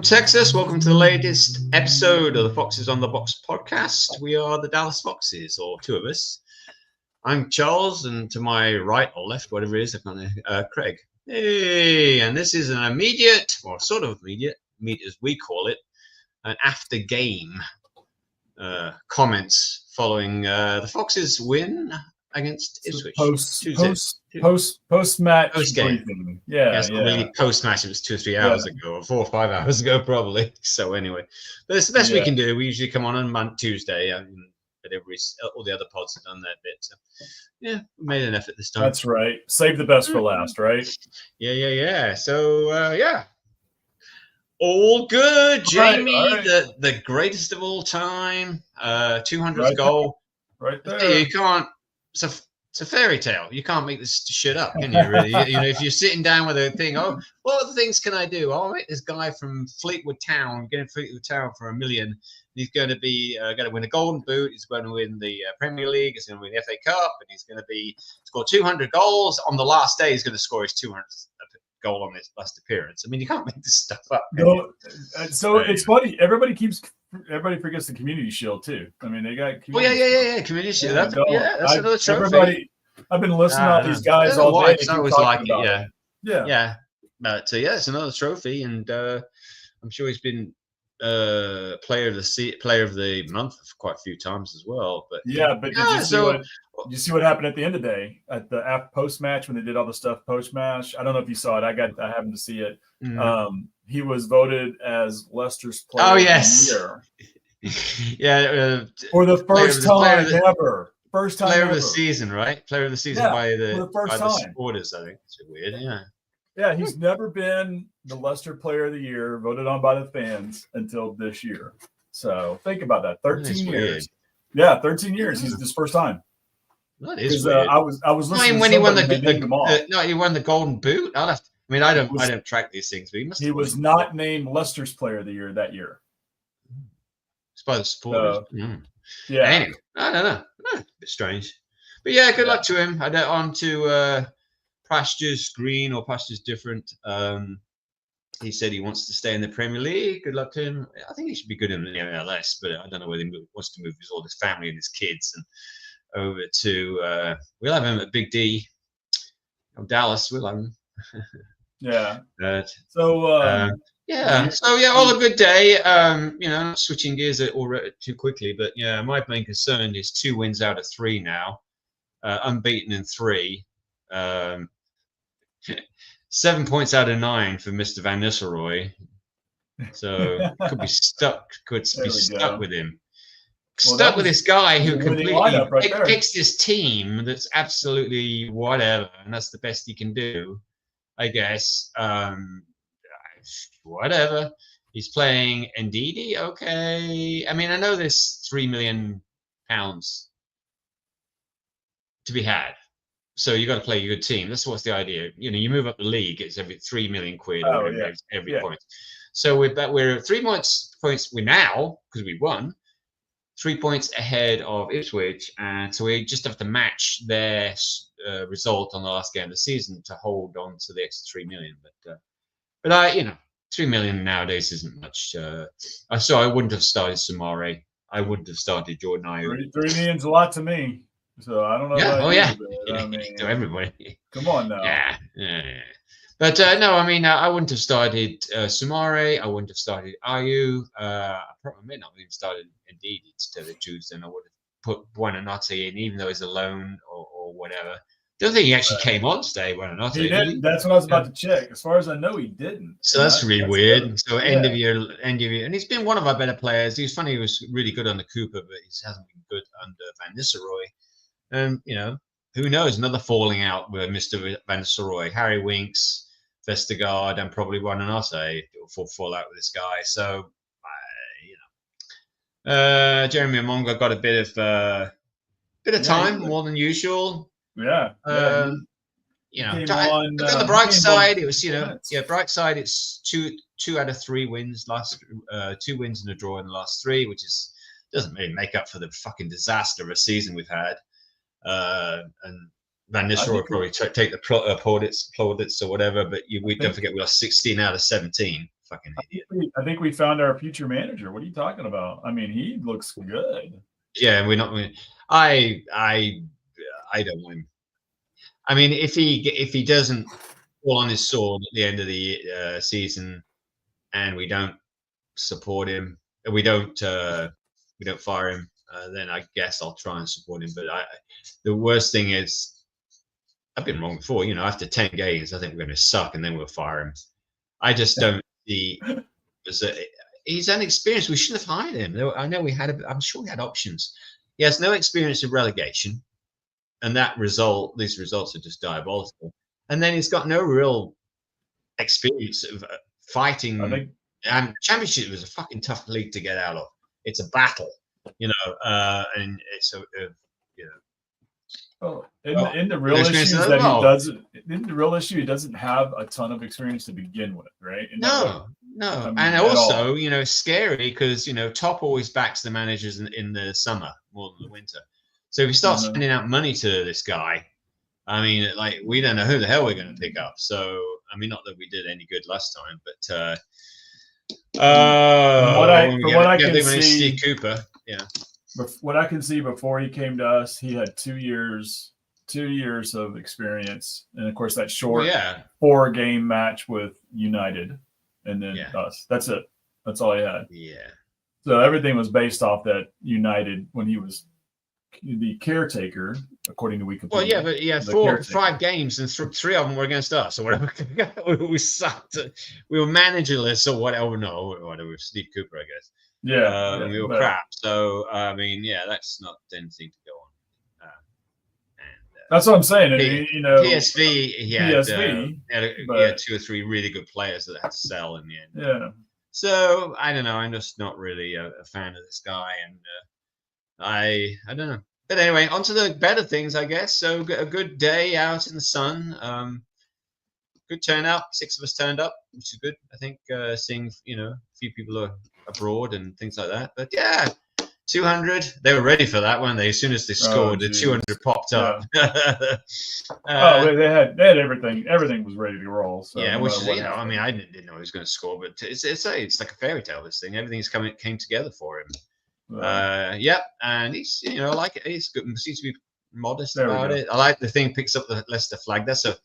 Texas. Welcome to the latest episode of the Foxes on the Box podcast. We are the Dallas Foxes, or two of us. I'm Charles, and to my right or left, whatever it is, Craig. Hey, and this is an immediate, or sort of immediate, as we call it, an after game comments following the Foxes' win against Ipswich. Post match briefing. Yeah. Really post match. It was 2 or 3 hours ago, or 4 or 5 hours ago, probably. So anyway, but it's the best we can do. We usually come on Tuesday, but all the other pods have done their bit. So yeah, we made an effort this time. That's right. Save the best for last, right? Yeah. So all good, Jamie. All right. The greatest of all time. 200th goal. Right there. You can't. It's a fairy tale. You can't make this shit up, can you? Really? If you're sitting down with a thing, what other things can I do? I'll make this guy from Fleetwood Town, getting Fleetwood Town for $1 million. He's going to be going to win a Golden Boot. He's going to win the Premier League. He's going to win the FA Cup, and he's going to score 200 goals on the last day. He's going to score his 200th goal on his last appearance. I mean, you can't make this stuff up. No, so it's funny. Everybody forgets the Community Shield too. I mean, they got. Community Shield. That's another trophy. I've been listening to all these guys all day. I always like it. Yeah. But it's another trophy, and I'm sure he's been player of the month quite a few times as well. But did you see what happened at the end of the day at the post match when they did all the stuff post match? I don't know if you saw it. I happened to see it. He was voted as Leicester's player of the year. For the first time ever. First time player of the season, right? Player of the season by the supporters, I think. It's weird, Yeah, he's never been the Leicester player of the year, voted on by the fans until this year. So think about that. 13 years. Weird. Yeah, 13 years. He's his first time. That is weird. I was listening when to he won he won the Golden Boot. I don't track these things, but he was not named Leicester's player of the year that year. It's by the supporters. Yeah. Anyway, I don't know. A bit strange. But yeah, good luck to him. On to pastures green or pastures different. He said he wants to stay in the Premier League. Good luck to him. I think he should be good in the MLS, but I don't know whether he wants to move all his family and his kids and over to we'll have him at Big D. Dallas, we'll have him. Yeah. All a good day. Not switching gears already too quickly, but my main concern is 2 wins out of 3 now, unbeaten in 3, 7 points out of 9 for Mr. Van Nistelrooy. So could be stuck. With him. Stuck with this guy who completely picks this team that's absolutely whatever, and that's the best he can do, I guess. Whatever. He's playing Ndidi. Okay. I mean, I know there's £3 million to be had. So you got to play a good team. That's what's the idea. You move up the league, it's every £3 million every point. So we're 3 points now because we won 3 points ahead of Ipswich, and so we just have to match their result on the last game of the season to hold on to the extra 3 million. But 3 million nowadays isn't much. So I wouldn't have started Samare. I wouldn't have started Jordan Ayew. 3 million's a lot to me. So I don't know. To everybody. Come on now. Yeah. But I wouldn't have started Samare. I wouldn't have started Ayew. I probably may not have even started Indeed instead of Tuesday. I would have put Buonanotte in, even though he's alone or whatever. Don't think he actually came on today, Buonanotte. He didn't. That's what I was about to check. As far as I know, he didn't. So that's really weird. Good. So end of year, and he's been one of our better players. He was really good under Cooper, but he hasn't been good under Van Nistelrooy. Who knows? Another falling out with Mr. Van Nistelrooy, Harry Winks, Vestergaard, and probably Buonanotte will fall out with this guy. So, Jeremy Amonga got a bit of time, more than usual. On the bright side, it was bright side. It's two out of 3 wins. 2 wins and a draw in the last 3, which doesn't really make up for the fucking disaster of a season we've had. And Van Nistelrooy probably take the plaudits or whatever, but we don't forget we lost 16 out of 17 fucking idiot. I think we found our future manager. What are you talking about? I mean, he looks good. Yeah, we're not. I don't want him. I mean, if he doesn't fall on his sword at the end of the season, and we don't support him, we don't fire him, then I guess I'll try and support him. But the worst thing is, I've been wrong before. After 10 games, I think we're going to suck, and then we'll fire him. I just don't see. He's unexperienced. We should have hired him. I know I'm sure we had options. He has no experience of relegation, and these results are just diabolical. And then he's got no real experience of fighting. And Championship was a fucking tough league to get out of. It's a battle, and it's in the real issue is that he doesn't. In the real issue, he doesn't have a ton of experience to begin with, right? No. I mean, and also, it's scary because Top always backs the managers in the summer more than the winter. So if you start spending out money to this guy, I mean, like, we don't know who the hell we're going to pick up. So I mean, not that we did any good last time, but what I can see, Steve Cooper, what I can see before he came to us, he had 2 years of experience, and of course that short 4-game match with United, and then us. That's it. That's all he had. Yeah. So everything was based off that United when he was the caretaker, according to Wikipedia. Well, yeah, but 5 games, and 3 of them were against us, or whatever. We sucked. We were managerless, or whatever. No, whatever. With Steve Cooper, I guess. Yeah, we were crap. So I mean, that's not anything to go on. That's what I'm saying. PSV, he had 2 or 3 really good players that had to sell in the end. Yeah. So I don't know. I'm just not really a fan of this guy, and I don't know. But anyway, on to the better things, I guess. So a good day out in the sun. Good turnout. 6 of us turned up, which is good. I think seeing a few people are abroad and things like that. But yeah, 200. They were ready for that, weren't they? As soon as they scored, the 200 popped up. They had everything. Everything was ready to roll. So which is, I mean, I didn't know he was going to score, but it's like a fairy tale. This thing, everything's came together for him. And he's I like it. He's good. Seems to be modest about it. I like the thing picks up the Leicester flag. That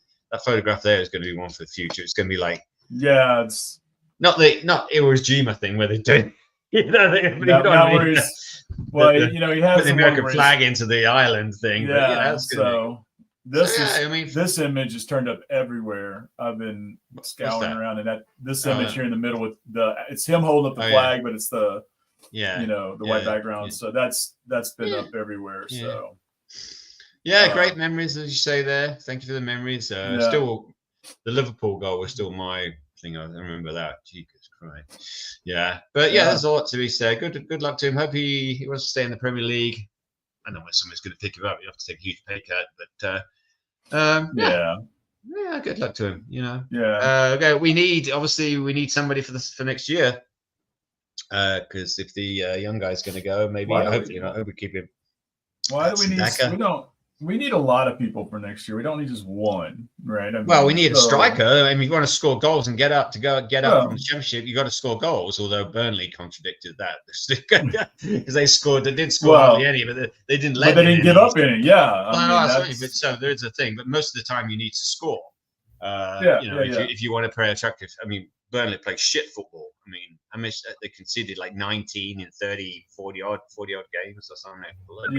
photograph there is going to be one for the future. It's going to be like it's not Iwo Jima thing where they do. He has put the American flag into the island thing. This image is turned up everywhere. I've been scouring around, and this image here in the middle with it's him holding up the flag, but it's the white background. So that's been up everywhere. So great memories, as you say there. Thank you for the memories. Still, the Liverpool goal was still my thing. I remember that. Jesus Christ. But there's a lot to be said. Good luck to him. Hope he wants to stay in the Premier League. I know when someone's going to pick him up, you have to take a huge pay cut, but good luck to him. Okay, we need somebody for next year. Because if the young guy's going to go, maybe I hope we keep him. Why do we need? We need a lot of people for next year. We don't need just one, right? We need a striker. I mean, if you want to score goals and get up from the Championship, you got to score goals. Although Burnley contradicted that because they did score hardly any, but they didn't let. But they didn't give up any. Yeah. So there's a thing. But most of the time, you need to score. If you want to play attractive. I mean, Burnley play shit football. I mean, they conceded like 19 in 30, 40 odd games or something. But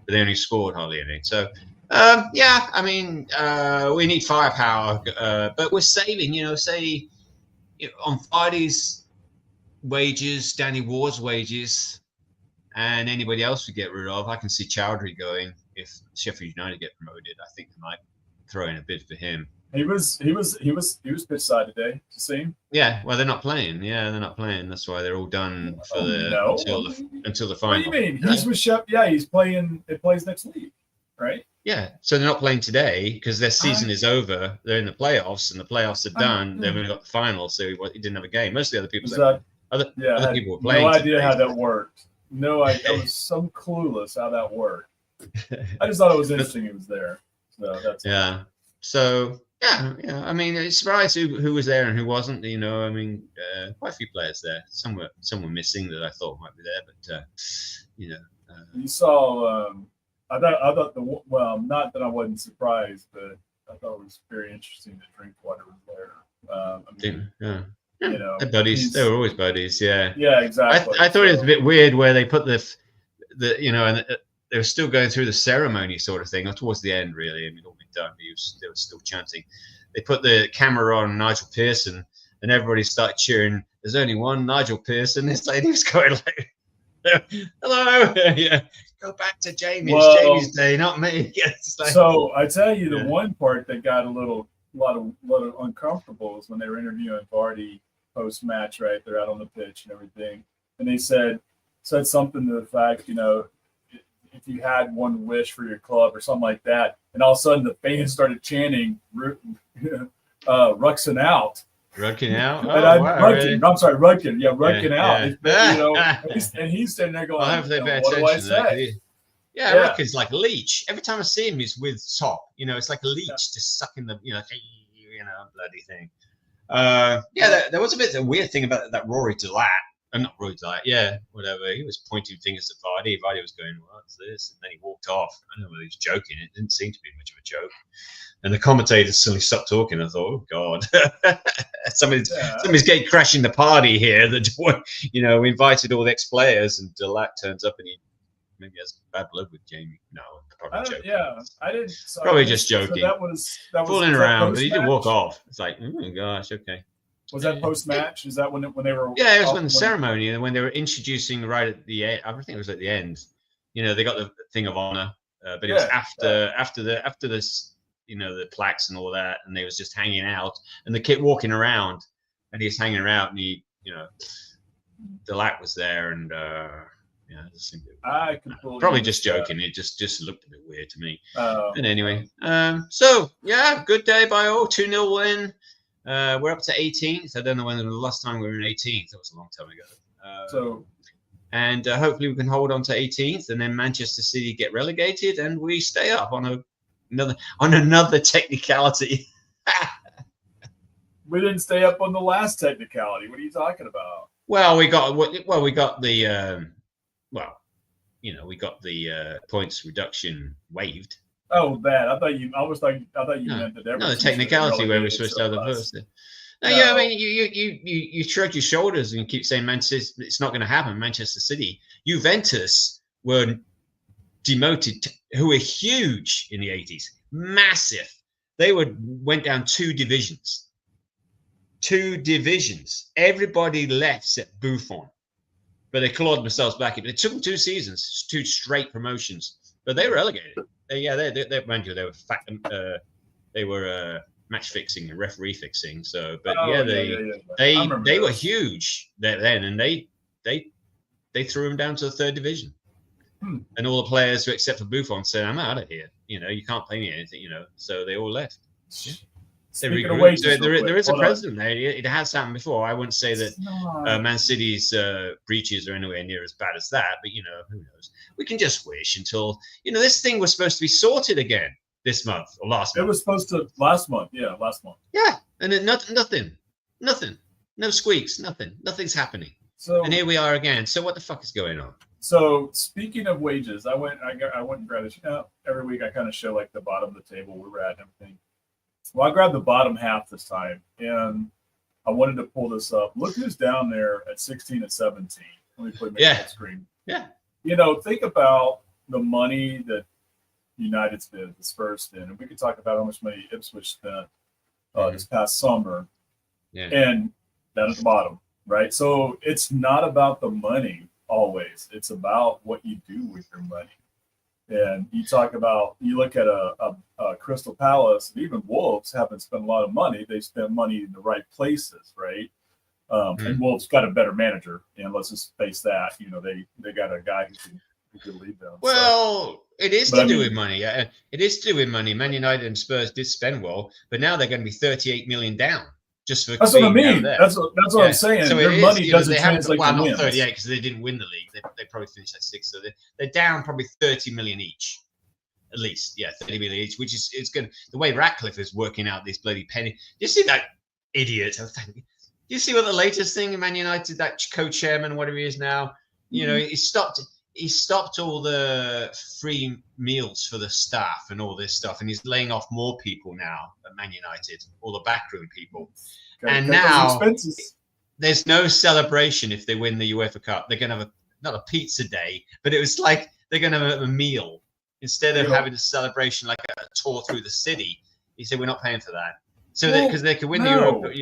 they only scored hardly any. So, we need firepower, but we're saving. Say on Vardy's wages, Danny Ward's wages, and anybody else we get rid of. I can see Chowdhury going if Sheffield United get promoted. I think they might throw in a bid for him. He was pitch side today to see him. Yeah, well, they're not playing. They're not playing. That's why they're all done for until the final. What do you mean? He's with Shep. Yeah, he's playing. It plays next week, right? Yeah, so they're not playing today because their season is over. They're in the playoffs, and the playoffs are done. They've only got the final, so he didn't have a game. Most of the other people, other people were playing. No idea how that worked. No idea. I was so clueless how that worked. I just thought it was interesting he was there. So that's Yeah. I mean, it's surprised who was there and who wasn't. You know, I mean, quite a few players there. Some were missing that I thought might be there, but you know. You saw. I thought well, not that I wasn't surprised, but I thought it was very interesting that Drinkwater was there. I mean, yeah. You know, they're buddies. They were always buddies. Yeah. Yeah, exactly. I thought it was a bit weird where they put the you know, and they were still going through the ceremony sort of thing, or towards the end, really. I mean, all been done, but they were still chanting. They put the camera on Nigel Pearson, and everybody started cheering. There's only one Nigel Pearson. This lady was going like, "Hello, yeah, go back to Jamie. It's Jamie's day, not me." Like, so I tell you, the one part that got a lot of uncomfortable is when they were interviewing Vardy post match. Right, they're out on the pitch and everything, and they said something to the fact, you know, if you had one wish for your club or something like that, and all of a sudden the fans started chanting Ruxin out. Rudkin out? Oh, wow, really? I'm sorry, Rudkin. Yeah, Rudkin out. Yeah. You know, and he's standing there going, I hope they pay attention. What do I say? Yeah, Rudkin's like a leech. Every time I see him, he's with Top. You know, it's like a leech just sucking the, you know, bloody thing. There was a bit of a weird thing about that Rory Delat. Not Rory Delat, whatever. He was pointing fingers at Vardy. Vardy was going, "What's this?" And then he walked off. I don't know whether he was joking. It didn't seem to be much of a joke. And the commentators suddenly stopped talking. I thought, "Oh God, somebody's getting crashing the party here." That, you know, we invited all the ex-players, and Delat turns up, and he maybe has bad blood with Jamie. No, probably joking. I didn't. Probably just joking. So that was fooling around, but he did walk off. It's like, oh gosh, okay. Was that post match? Is that when they were? Yeah, it was when the ceremony and when they were introducing right at the end. I think it was at the end. You know, they got the thing of honor, but it was after this, you know, the plaques and all that, and they was just hanging out, and the kid walking around, and he was hanging out, and he, you know, Delat was there, and just probably just joking. It just looked a bit weird to me. And anyway, so yeah, good day by all. 2-0 win. We're up to 18th. I don't know when the last time we were in 18th. That was a long time ago. And hopefully we can hold on to 18th, and then Manchester City get relegated, and we stay up on another technicality. We didn't stay up on the last technicality. What are you talking about? Well, we got the points reduction waived. Oh, that I thought you meant that. No, the technicality where we're supposed to have the first. No, yeah, I mean, you shrug your shoulders and keep saying Manchester. It's not going to happen. Manchester City, Juventus were demoted, who were huge in the 80s, massive. They went down 2 divisions. 2 divisions. Everybody left except Buffon, but they clawed themselves back. It took them 2 seasons, 2 straight promotions, but they were relegated. They were match fixing and referee fixing. So, but they were huge then, and they threw them down to the 3rd division. And all the players, except for Buffon, said, "I'm out of here. You know, you can't play me anything. You know." So they all left. Yeah. There is a precedent there. It has happened before. I wouldn't say that Man City's breaches are anywhere near as bad as that, but you know, who knows? We can just wish until, you know, this thing was supposed to be sorted again this month or last month. It was supposed to last month. Yeah, last month. Yeah, and then nothing, no squeaks, nothing's happening. So, and here we are again. So what the fuck is going on? So speaking of wages, I went and grabbed it. Every week I kind of show like the bottom of the table where we're at and everything. Well, I grabbed the bottom half this time, and I wanted to pull this up. Look who's down there at 16 and 17. Let me put it on the screen. Yeah. You know, think about the money that United spent, the Spurs spent, and we could talk about how much money Ipswich spent this past summer. Yeah. And down at the bottom, right? So it's not about the money always. It's about what you do with your money. And you look at a Crystal Palace, and even Wolves haven't spent a lot of money. They spend money in the right places, right? And Wolves got a better manager, and let's just face that. You know, they got a guy who can lead them. Well, it is to do with money. It is to do with money. Man United and Spurs did spend well, but now they're going to be 38 million down. Just for that's what I mean. That's what I'm saying. So their money doesn't translate to wins. Not 38 because they didn't win the league. They probably finished at 6, so they're down probably 30 million each. at least. Yeah, 30 million each, which is it's going. The way Ratcliffe is working out these bloody penny. You see that idiot? Do you see what the latest thing in Man United, that co-chairman, whatever he is now? You know, he stopped all the free meals for the staff and all this stuff, and he's laying off more people now at Man United, all the backroom people. And now there's no celebration if they win the UEFA Cup. They're going to have not a pizza day, but it was like they're going to have a meal instead of having a celebration like a tour through the city. He said, we're not paying for that. So because they could win the Europa.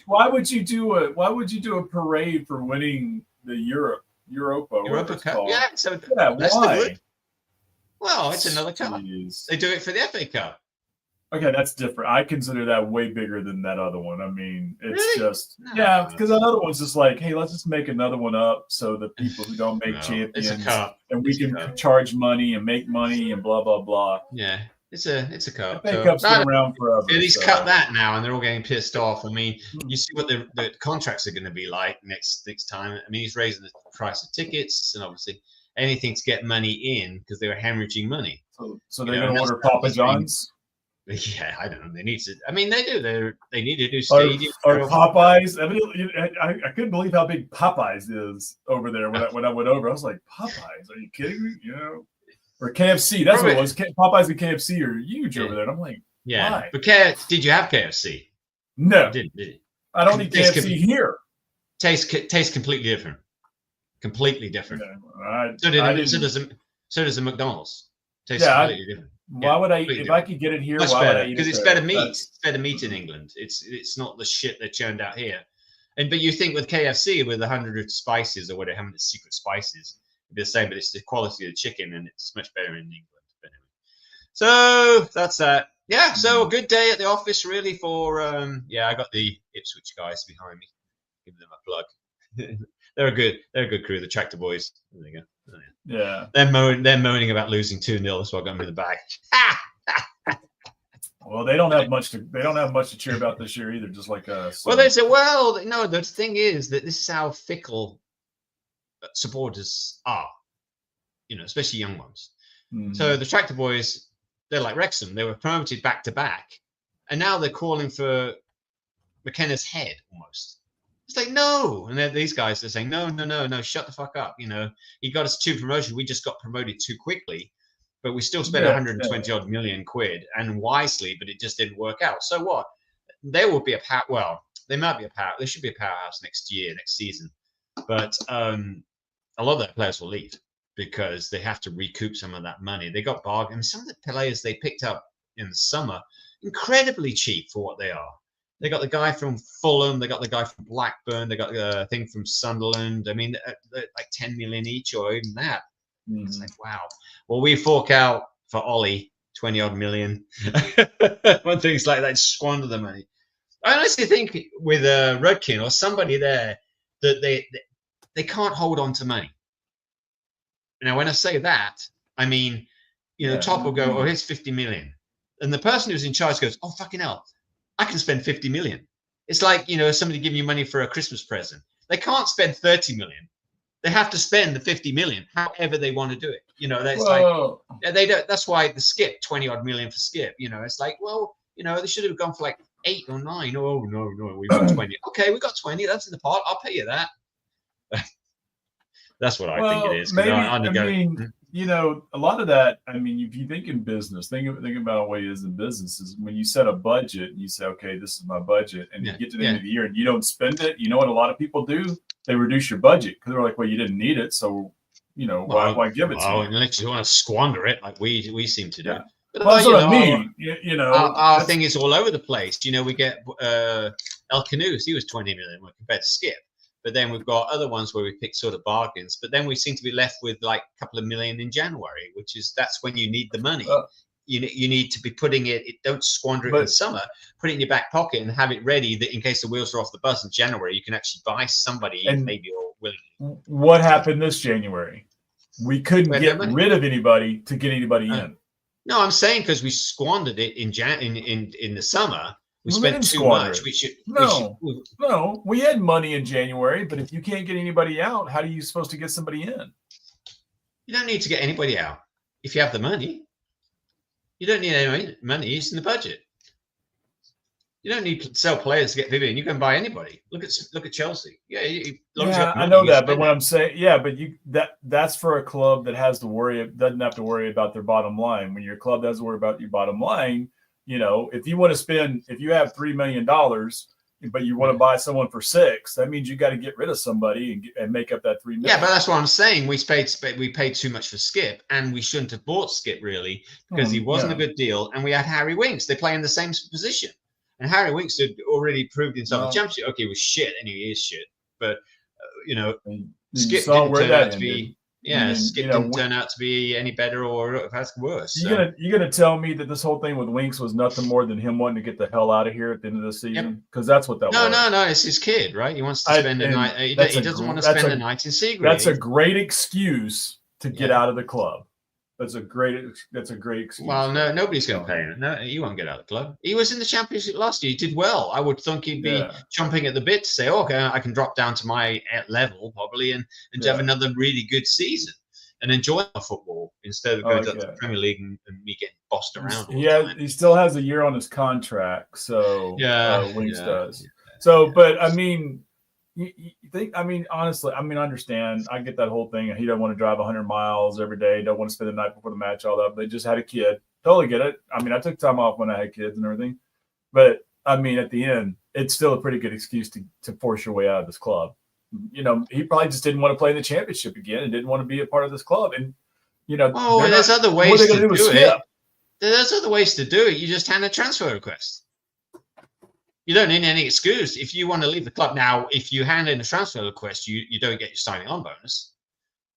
Why would you do a parade for winning the Europa Cup? Yeah. So why? Well, it's another cup. They do it for the FA Cup. Okay, that's different. I consider that way bigger than that other one. I mean, it's just because that other one's just like, hey, let's just make another one up so the people who don't make champions and we can charge money and make money and blah blah blah. Yeah, it's a cup. FA Cup's been around forever. At least cut that now, and they're all getting pissed off. I mean, you see what the contracts are going to be like next time. I mean, he's raising the price of tickets and obviously anything to get money in because they were hemorrhaging money. So they're going to order Papa John's. Yeah, I don't know. They need to. I mean, they do. They need to do stadium. Or Popeyes. I mean, I couldn't believe how big Popeyes is over there. When I went over, I was like, Popeyes? Are you kidding me? You know, or KFC. That's what it was. Popeyes and KFC are huge over there. And I'm like, why? But did you have KFC? No, did it? I don't eat KFC here. Tastes completely different. Completely different. Yeah, so does a McDonald's. Tastes completely different. Why would I? If I could get it here, much why better, would I eat it? Because it's better meat. It's better meat in England. It's not the shit they churned out here. But you think with KFC with 100 spices or whatever, having the secret spices, it'd be the same. But it's the quality of the chicken, and it's much better in England. But anyway, so that's that. Yeah. So a good day at the office, really. For I got the Ipswich guys behind me. Give them a plug. They're a good crew, the Tractor Boys. There you go. Oh, yeah. They're moaning about losing 2-0. That's why I got them in the bag. Well, they don't have much to cheer about this year either, just like us. So. Well, they say, no, the thing is that this is how fickle supporters are, you know, especially young ones. Mm-hmm. So the Tractor Boys, they're like Wrexham. They were promoted back to back, and now they're calling for McKenna's head almost. It's like, no. And then these guys are saying, no, shut the fuck up. You know, he got us 2 promotions. We just got promoted too quickly, but we still spent 120 odd million quid and wisely, but it just didn't work out. So what? They will be they might be a power. They should be a powerhouse next season. But a lot of their players will leave because they have to recoup some of that money. They got bargains. Some of the players they picked up in the summer, incredibly cheap for what they are. They got the guy from Fulham. They got the guy from Blackburn. They got the thing from Sunderland. I mean, like 10 million each or even that. Mm. It's like, wow. Well, we fork out for Ollie 20 odd million. When things like that, squander the money. I honestly think with Rudkin or somebody there that they can't hold on to money. Now, when I say that, I mean, you know, Top will go, here's 50 million. And the person who's in charge goes, oh, fucking hell. I can spend 50 million. It's like, you know, somebody giving you money for a Christmas present. They can't spend 30 million. They have to spend the 50 million, however they want to do it. You know, that's like, they don't, that's why the Skip, 20 odd million for Skip, you know, it's like, well, you know, they should have gone for like 8 or 9. Oh, no, we got 20. Okay, we got 20. That's in the pot. I'll pay you that. That's what I think it is. Maybe, I mean, you know, a lot of that, I mean, if you think in business, think about the way it is in business, is when you set a budget and you say, okay, this is my budget, and you get to the end of the year and you don't spend it, you know what a lot of people do? They reduce your budget because they're like, well, you didn't need it, so, you know, why give it to you? Unless you want to squander it like we seem to do. Yeah. But well, that's what I mean. You know, our thing is all over the place. You know, we get El Canoes, he was 20 million compared to Skip. But then we've got other ones where we pick sort of bargains. But then we seem to be left with like a couple of million in January, that's when you need the money. You need to be putting it. Don't squander it in summer. Put it in your back pocket and have it ready that in case the wheels are off the bus in January, you can actually buy somebody and maybe you're willing. What happened this January? We couldn't get rid of anybody to get anybody in. No, I'm saying because we squandered it in the summer. We spent too much. We had money in January, but if you can't get anybody out, how are you supposed to get somebody in? You don't need to get anybody out. if you have the money. You don't need any money. It's in the budget. You don't need to sell players to get people in. You can buy anybody. Look at Chelsea. Yeah, I know that, but what I'm saying, but that's for a club that doesn't have to worry about their bottom line. When your club doesn't worry about your bottom line, if you want to spend, if you have $3 million, but you want to buy someone for $6 million, that means you got to get rid of somebody and make up that $3 million. Yeah, but that's what I'm saying. We paid too much for Skip, and we shouldn't have bought Skip really because he wasn't a good deal. And we had Harry Winks. They play in the same position. And Harry Winks had already proved himself in the championship. Okay, he was shit, and he is shit. But Skip didn't turn out to be. Yeah, Skip didn't turn out to be any better or that's worse. You're gonna tell me that this whole thing with Winks was nothing more than him wanting to get the hell out of here at the end of the season? Because that's what that was. No, it's his kid, right? He wants to spend a night. He doesn't want to spend a night in Seagrave. That's a great excuse to get out of the club. That's a great excuse. Well, no, nobody's going to pay him. No, he won't get out of the club. He was in the Championship last year. He did well. I would think he'd be chomping at the bit to say, okay, I can drop down to my level probably and have another really good season and enjoy my football instead of going to the Premier League and me getting bossed around. He still has a year on his contract, so Winks does. So, but I mean. You think? I mean, honestly, I understand. I get that whole thing. He doesn't want to drive 100 miles every day. Don't want to spend the night before the match. All that. They just had a kid. Totally get it. I mean, I took time off when I had kids and everything. But I mean, at the end, it's still a pretty good excuse to force your way out of this club. He probably just didn't want to play in the championship again and didn't want to be a part of this club. And there's other ways to do it. There's other ways to do it. You just hand a transfer request. You don't need any excuse if you want to leave the club. Now, if you hand in a transfer request, you don't get your signing on bonus,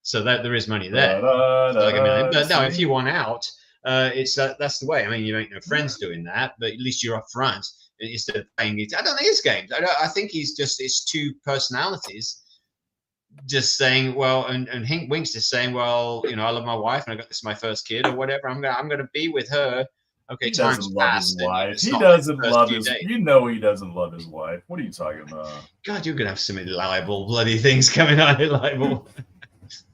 so that there is money there. Like $1 million. But no, if you want out, that's the way. I mean, you ain't no friends doing that, but at least you're up front instead of playing it. I don't think it's games. I think it's two personalities just saying, well, and Hank Winks is saying, well, I love my wife and I got this my first kid or whatever. I'm gonna be with her. Okay, he doesn't love his wife. He doesn't love his. He doesn't love his wife. What are you talking about? God, you're gonna have so many libel bloody things coming out of libel.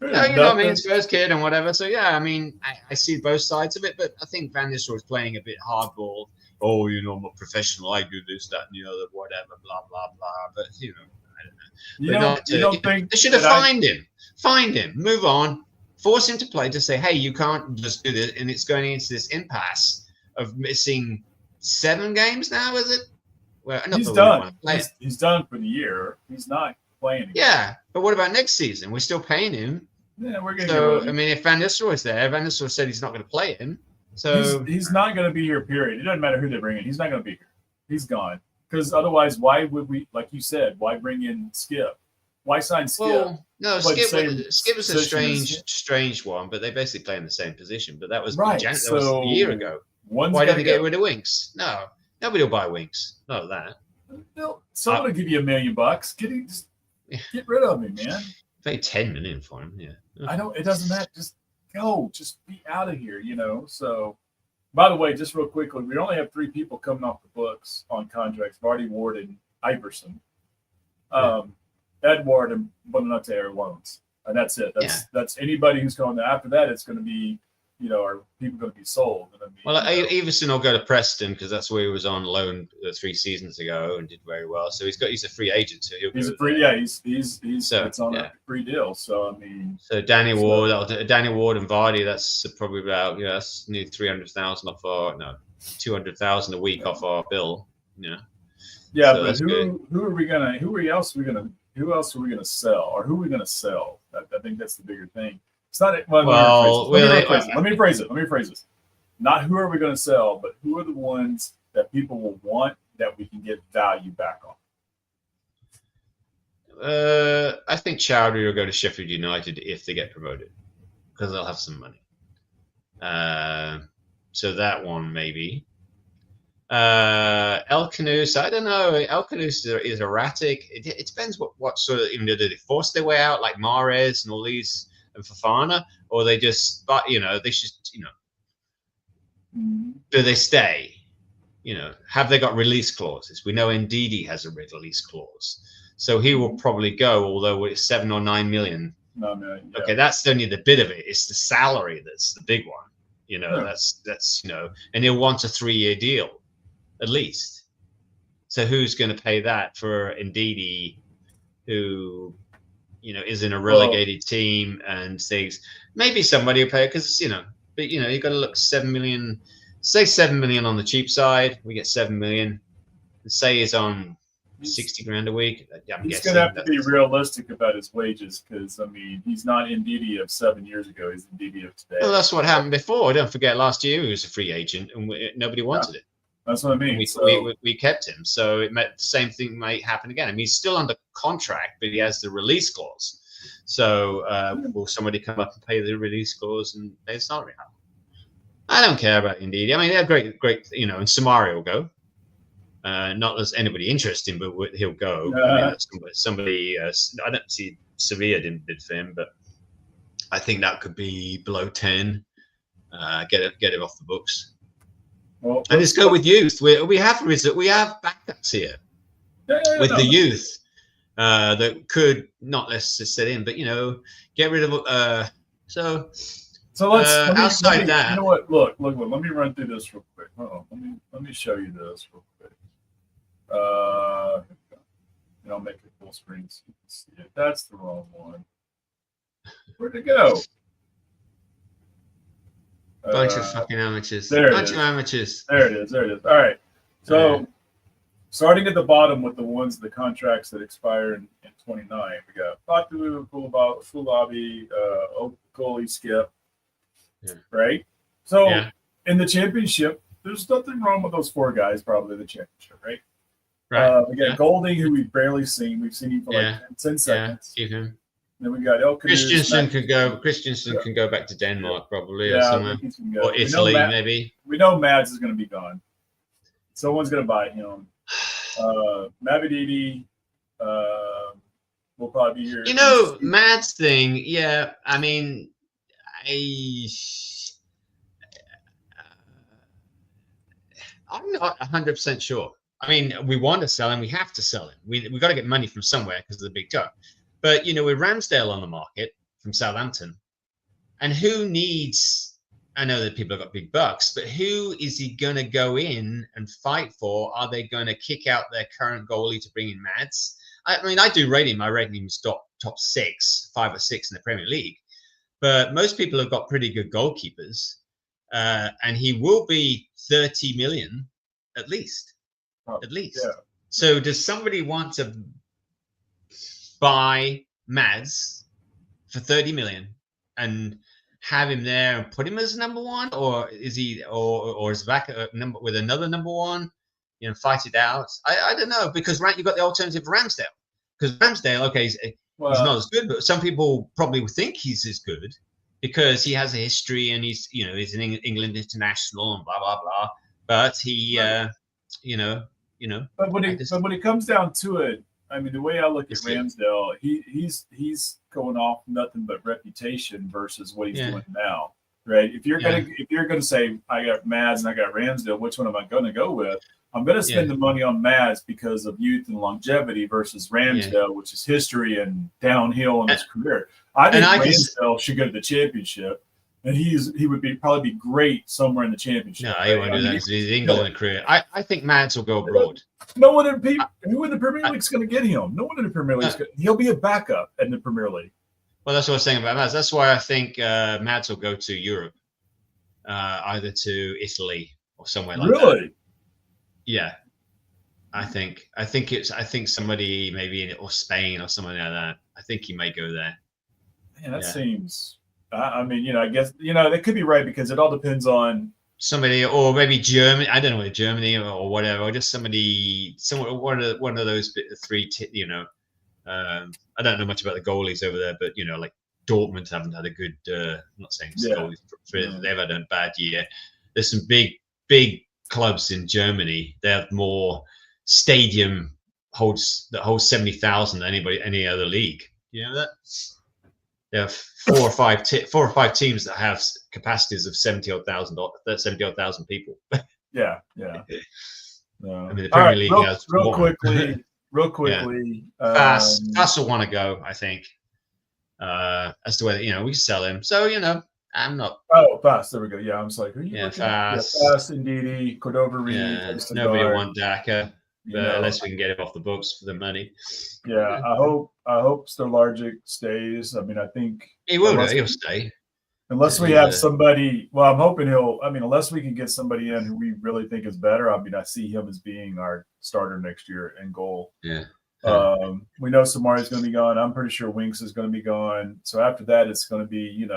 No, what I mean? It's first kid and whatever. So yeah, I mean, I see both sides of it, but I think Van Nistelrooy is playing a bit hardball. Oh, I'm a professional. I do this, that, and the other, whatever, blah blah blah. But I don't know. You don't think they should have fined him, move on, force him to play. To say, hey, you can't just do this, and it's going into this impasse of missing 7 games now, is it? Well, he's done. He's done for the year. He's not playing again. Yeah, but what about next season? We're still paying him. Yeah, we're going to. So, I mean, if Van Nistelrooy's there, Van Nistelrooy said he's not going to play him. So he's not going to be here, period. It doesn't matter who they bring in. He's not going to be here. He's gone. Because otherwise, why would we, like you said, why bring in Skip? Why sign Skip? Well, no, Skip was a strange one, but they basically play in the same position. But that was that was a year ago. Why don't they get rid of Winks? No, nobody will buy Winks. Not that. Someone will give you $1 million. Get rid of him, man. Pay $10 million for him. Yeah. It doesn't matter. Just go. Just be out of here. So, by the way, just real quickly, we only have 3 people coming off the books on contracts: Vardy, Ward, and Iverson. Edward and Bonanote are loans, and that's it. That's anybody who's going. After that, it's going to be. Are people going to be sold? Well, Everson will go to Preston because that's where he was on loan 3 seasons ago and did very well. So he's a free agent. So he's a free. Yeah, he's it's on a free deal. So I mean, Danny Ward and Vardy. That's probably about that's nearly 300,000 off our 200,000 a week off our bill. Yeah, so but who else are we gonna sell, or who are we gonna sell? I think that's the bigger thing. It's not. Let me phrase it. Not who are we going to sell, but who are the ones that people will want that we can get value back on. I think Chowdhury will go to Sheffield United if they get promoted because they'll have some money. So that one maybe. El Canoes, I don't know. El Canoes is erratic. It depends what sort of. Did they force their way out like Mahrez and all these? And Fofana, or they just, they should, do they stay? Have they got release clauses? We know Ndidi has a release clause, so he will probably go. Although it's 7 or 9 million, No, man. Yeah. Okay, that's only the bit of it. It's the salary that's the big one. You know, that's you know, and he'll want a 3-year deal at least. So who's going to pay that for Ndidi, who, you know, is in a relegated team and says maybe somebody will pay it because, you know, but, you know, you got to look 7 million, say 7 million on the cheap side. We get 7 million. And say he's on 60 grand a week. He's going to have to be realistic about his wages because, I mean, he's not Ndidi of 7 years ago. He's Ndidi of today. Well, that's what happened before. Don't forget, last year he was a free agent and nobody wanted it. That's what I mean. We kept him. So it meant the same thing might happen again. I mean, he's still under contract, but he has the release clause. So will somebody come up and pay the release clause and pay the salary? I don't care about Ndidi. I mean, they're great, you know, and Samari will go. Not as anybody interesting, but he'll go. I mean, somebody I don't see Sevilla didn't bid for him, but I think that could be below 10. Get it off the books. Well, and let's go with youth. We have backups here with the youth that could not necessarily sit in, but, you know, get rid of. So let's outside that. You know what? Look. Let me run through this real quick. Hold on. Let me show you this real quick. And I'll make it full screen so you can see it. That's the wrong one. Where'd it go? Bunch of fucking amateurs. Bunch of amateurs. There it is. All right. So starting at the bottom with the contracts that expire in 29, we got Fatu, Fulabi, Okoli, Skip. Yeah. Right? So in the championship, there's nothing wrong with those 4 guys, probably the championship, right? Right. We got Golding, who we've barely seen. We've seen him for like 10 seconds. Keep him. Then we got Christensen could go. Christensen can go back to Denmark probably, or somewhere, or Italy maybe. We know Mads is going to be gone. Someone's going to buy him. Mavididi will probably be here. You know, Mads thing. Yeah, I mean, I'm not 100% sure. I mean, we want to sell him. We have to sell him. We got to get money from somewhere because of the big job. But, you know, with Ramsdale on the market from Southampton, and who needs, I know that people have got big bucks, but who is he going to go in and fight for? Are they going to kick out their current goalie to bring in Mads? I mean, I do rate him. I rate him top 6, 5 or 6 in the Premier League. But most people have got pretty good goalkeepers. And he will be 30 million at least. At least. Yeah. So does somebody want to buy Mads for 30 million and have him there and put him as number 1, or is he or is back number with another number 1, you know, fight it out? I don't know, because you've got the alternative of Ramsdale, because Ramsdale, okay, he's not as good, but some people probably think he's as good because he has a history and he's, you know, he's an England international and blah blah blah, but he you know but when it comes down to it, I mean, the way I look at Ramsdale, he's going off nothing but reputation versus what he's doing now, right? If you're gonna say I got Mads and I got Ramsdale, which one am I going to go with? I'm going to spend the money on Mads because of youth and longevity versus Ramsdale, which is history and downhill in his career. I think Ramsdale should go to the championship, and he would probably be great somewhere in the championship. No, he won't do that because he's England career. I think Mads will go abroad. No one in the Premier League is going to get him. No one in the Premier League he'll be a backup in the Premier League. Well, that's what I was saying about Mads. That's why I think Mads will go to Europe, either to Italy or somewhere like that. Really? Yeah, I think somebody maybe or Spain or something like that. I think he may go there. Man, that seems. I mean, you know, I guess, you know, they could be right because it all depends on somebody, or maybe Germany. I don't know, Germany or whatever, or just somebody, one of those 3. You know, I don't know much about the goalies over there, but you know, like Dortmund haven't had a good. I'm not saying goalies they've had a bad year. There's some big clubs in Germany. They have more stadium holds 70,000 than any other league. You know that. There are 4 or 5 teams that have capacities of 70,000 people. Yeah. I mean, the Premier League has real quickly. Fass will want to go, I think. as to whether we sell him. So I'm not. Oh, Fast. There we go. Yeah, I'm just like, who are you looking Fast. at? Yeah, Fast, Ndidi, Cordova Reed. Yeah, nobody will want Daka, unless we can get him off the books for the money. Yeah, I hope Stolarczyk stays. I mean, I think he will. He'll stay. Unless we have somebody, well, I'm hoping unless we can get somebody in who we really think is better. I mean, I see him as being our starter next year in goal. Yeah. We know Samari's going to be gone. I'm pretty sure Winks is going to be gone. So after that, it's going to be,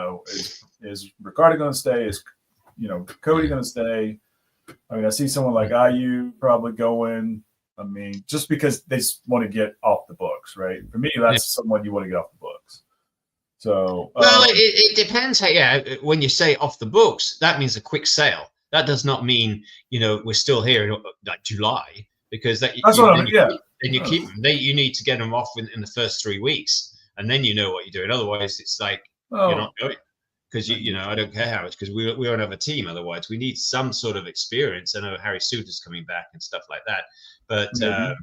is Ricardo going to stay? Is, Cody going to stay? I mean, I see someone like IU probably going. I mean, just because they want to get off the books, right? For me, that's someone you want to get off the books. So it depends. When you say off the books, that means a quick sale. That does not mean we're still here in like July, because that's what I mean. Yeah, then you keep them. You need to get them off in the first 3 weeks, and then you know what you're doing. Otherwise, it's like you're not going, because I don't care how much, because we won't have a team. Otherwise, we need some sort of experience. I know Harry Suter's coming back and stuff like that, but so yeah.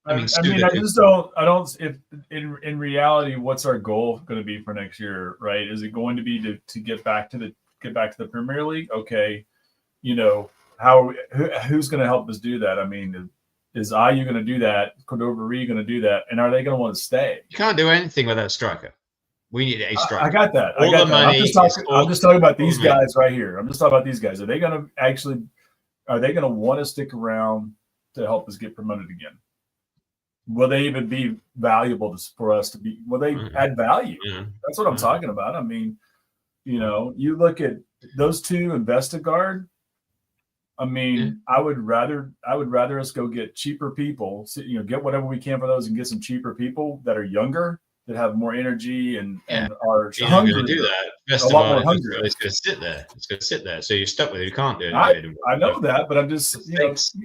I just don't. If in reality, what's our goal going to be for next year? Right? Is it going to be to get back to the Premier League? Okay, who's going to help us do that? I mean, is IU going to do that? Cordova Reed going to do that? And are they going to want to stay? You can't do anything without a striker. We need a striker. I got that. I'm just talking about these guys right here. I'm just talking about these guys. Are they going to want to stick around to help us get promoted again? Will they even be valuable for us to be? Will they add value? That's what I'm talking about. I mean, you look at those two and Vestergaard. I mean, I would rather us go get cheaper people. Get whatever we can for those and get some cheaper people that are younger, that have more energy and are hungry. Going to do that. A lot more hungry. It's going to sit there. It's going to sit there. So you're stuck with it. You can't do it. I know that, but I'm just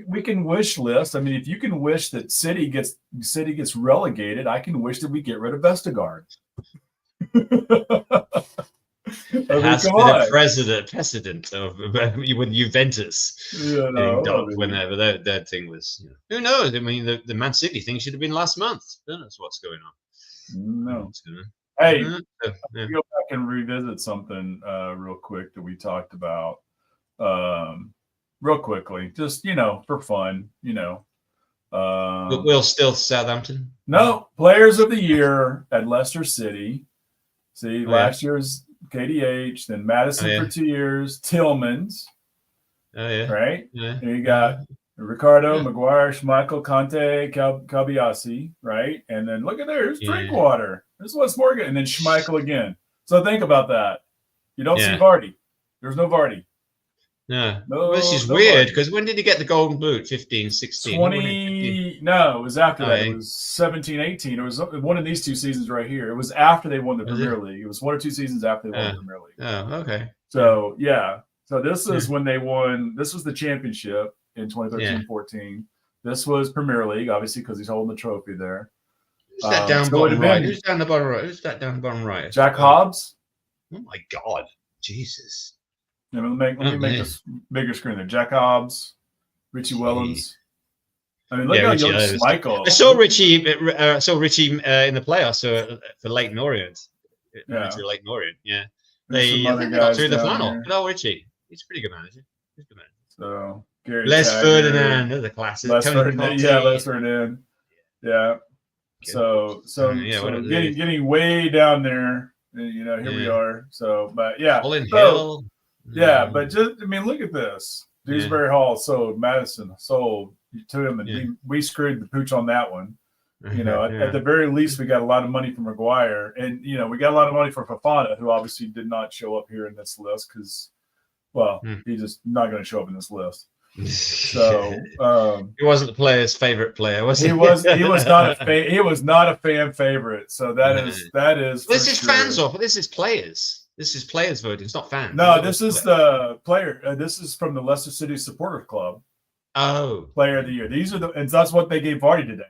we can wish list. I mean, if you can wish that City gets relegated, I can wish that we get rid of Vestergaard. It has been a precedent of with Juventus being docked whenever that thing was. Who knows? I mean, the Man City thing should have been last month. Who knows what's going on? No. Hey, go back and revisit something real quick that we talked about real quickly, just for fun. But Will still Southampton? No, players of the year at Leicester City. See, last year's KDH, then Madison for 2 years, Tillmans. Oh yeah. Right? Yeah. And you got Ricardo, Maguire, Schmeichel, Conte, Kabiasi, right? And then look at there's Drinkwater. This was Morgan, and then Schmeichel again. So think about that. You don't see Vardy. There's no Vardy. No, this is weird, because when did he get the golden boot? 15, 16? 20. No, it was after that. It was 17, 18. It was one of these two seasons right here. It was after they won the Premier League. It was 1 or 2 seasons after they won the Premier League. Oh, okay. So, yeah. So this is when they won. This was the championship in 2013-14. This was Premier League, obviously, because he's holding the trophy there. Who's that down bottom right? Who's down the bottom right? Who's that down the bottom right? Jack Hobbs. Oh, my God. Jesus. Let me make this bigger screen there. Jack Hobbs, Richie Wellens. I mean, look how young Schmeichel. I saw Richie in the playoffs for Leyton Orient. Leyton Orient, yeah. They got through the final. No, Richie. He's a pretty good manager. So, Gary Les Ferdinand, they're the classes. Les Ferdinand. Yeah. So getting way down there. Here we are. So, but yeah. Hill. Yeah, but look at this. Dewsbury Hall sold, Madison sold to him, and we screwed the pooch on that one. At the very least, we got a lot of money from Maguire, and we got a lot of money for Fofana, who obviously did not show up here in this list because, he's just not going to show up in this list. So he wasn't the player's favorite player, was he? He was not a fan favorite. So that is. This is fans off. This is players. This is players voting. It's not fans. No, this is the player. This is from the Leicester City Supporters Club. Oh, player of the year. And that's what they gave Vardy today.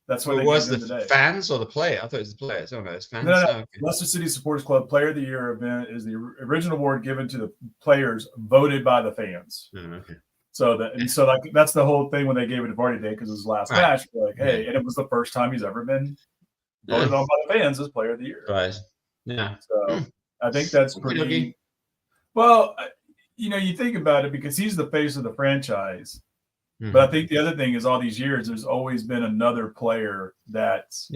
That's what it was. The fans or the player? I thought it was the players. Oh no, it's fans. No. Okay. Leicester City Supporters Club Player of the Year event is the original award given to the players voted by the fans. Oh, okay. So that's the whole thing when they gave it to Vardy Day because it was his last match. Like, hey, and it was the first time he's ever been voted on by the fans as Player of the Year. Right. Yeah. So I think that's pretty. Well, you think about it because he's the face of the franchise. But I think the other thing is all these years, there's always been another player that's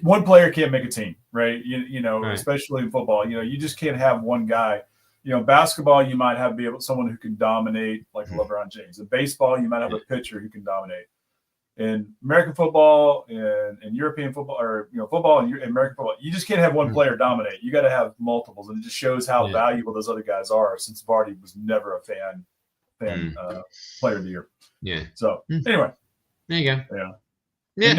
one player can't make a team, right? Especially in football, you just can't have one guy. Basketball, you might have someone who can dominate like LeBron James. In baseball, you might have a pitcher who can dominate. In American football and European football, or football and American football, you just can't have one player dominate. You got to have multiples, and it just shows how valuable those other guys are. Since Vardy was never a fan Player of the Year. Yeah. So anyway, there you go. Yeah. He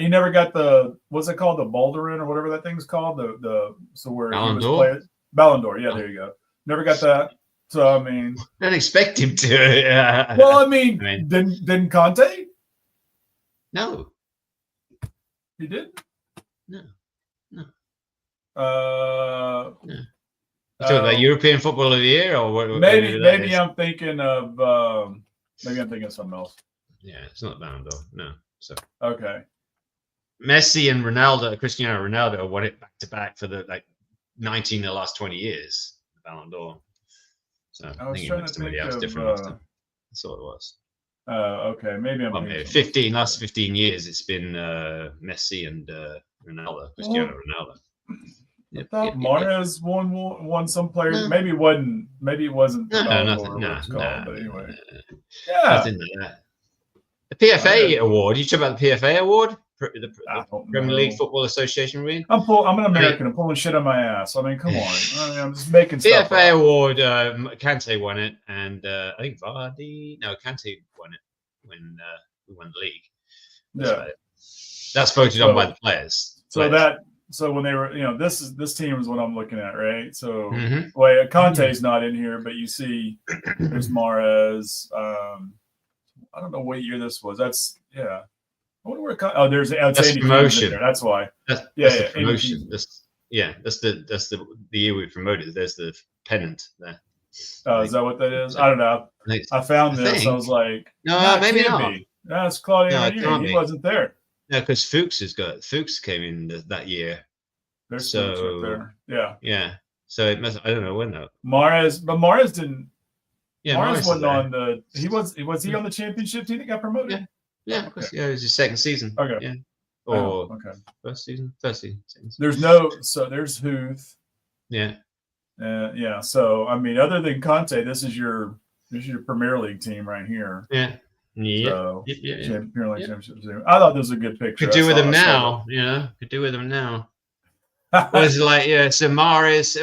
never got the, what's it called, the Baldwin or whatever that thing's called, where Ballon he was d'Or? playing Ballon d'Or. Yeah, there you go. Never got that. So I mean, don't expect him to. Well, I mean, didn't Conte? No. He did? No. No. You talking about European Football of the Year, or what? Maybe I'm thinking of something else. Yeah, it's not Ballon d'Or. No. So okay. Messi and Ronaldo, Cristiano Ronaldo, won it back to back for the 19 of the last 20 years. Ballon d'Or. So I think it was somebody else different last time. That's all it was. Okay, maybe I'm. Maybe last 15 years, it's been Messi and Ronaldo, Cristiano Ronaldo. I thought Mahrez won some players. No. Maybe it wasn't. Nothing. But anyway. Yeah. Nothing like that. The PFA award. You talk about the PFA award? The Premier League Football Association win. I'm an American. I'm pulling shit on my ass. I mean, come on. I'm just making stuff up. PFA award. Kante won it, and I think Vardy. No, Kante won it when we won the league. Yeah, that's voted on by the players. So when they were, this team is what I'm looking at, right? So, Conte's not in here, but you see, there's Mahrez. I don't know what year this was. I wonder where. There's Andy promotion. There. That's why. That's promotion. That's the year we promoted. There's the pennant there. Is that what that is? I don't know. I found this. I was like, no, maybe not. That's Claudio. He wasn't there. No, because Fuchs came in that year. There's Fuchs right there. Yeah. Yeah. So it must. I don't know when though. Mahrez didn't. Yeah, Mahrez wasn't on the. Was he on the championship team that got promoted? Yeah. Yeah, of course. Yeah, it was his second season. Okay. Yeah. Or first season. There's Huth. Yeah. Yeah. So I mean, other than Conte, this is your Premier League team right here. Yeah. Yeah. So, Premier League championship team. I thought this was a good picture. Could do with them now. Could do with them now. Was like so Mahrez.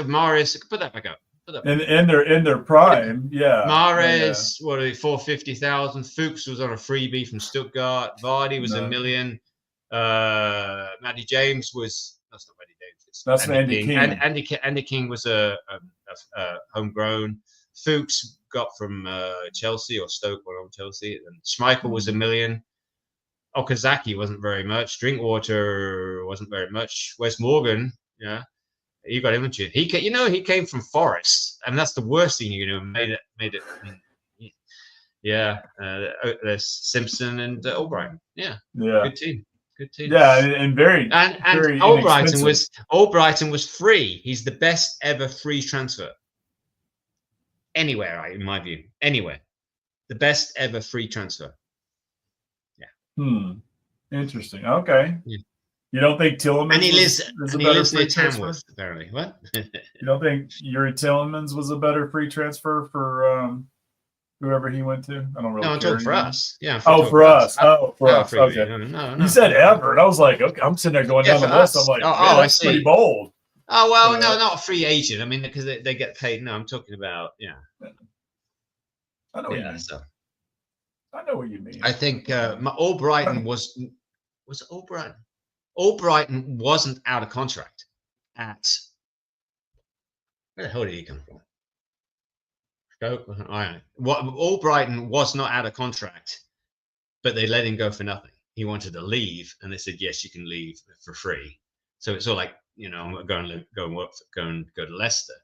Put that back up. In their prime, yeah. Mahrez, what are they? 450,000. Fuchs was on a freebie from Stuttgart. Vardy was $1 million. Matty James was that's not Matty James. That's Andy King. Andy King was a homegrown. Fuchs got from Chelsea or Stoke or on Chelsea. And Schmeichel was $1 million. Okazaki wasn't very much. Drinkwater wasn't very much. Wes Morgan, you got him into it. He came from Forest, and that's the worst thing you made it. There's Simpson and Albrighton. Yeah. Good team. Yeah, and very Albrighton was free. He's the best ever free transfer. Anywhere, in my view, anywhere, the best ever free transfer. Yeah. Interesting. Okay. Yeah. You don't think Tielemans? And he lives near Tamworth, apparently. What? You don't think Yuri Tielemans was a better free transfer for whoever he went to? I don't really. No, I'm talking for us. Yeah. For us. For us. Okay. No. You said ever, and I was like, okay. I'm sitting there going down the list. I'm like, that's pretty bold. Oh well, no, not a free agent. I mean, because they get paid. No, I'm talking about I know what you mean. So. I know what you mean. I think Albrighton was Albrighton. Albrighton wasn't out of contract at where the hell did he come from? Albrighton was not out of contract, but they let him go for nothing. He wanted to leave, and they said, "Yes, you can leave for free." So it's all like I'm going to go and go to Leicester.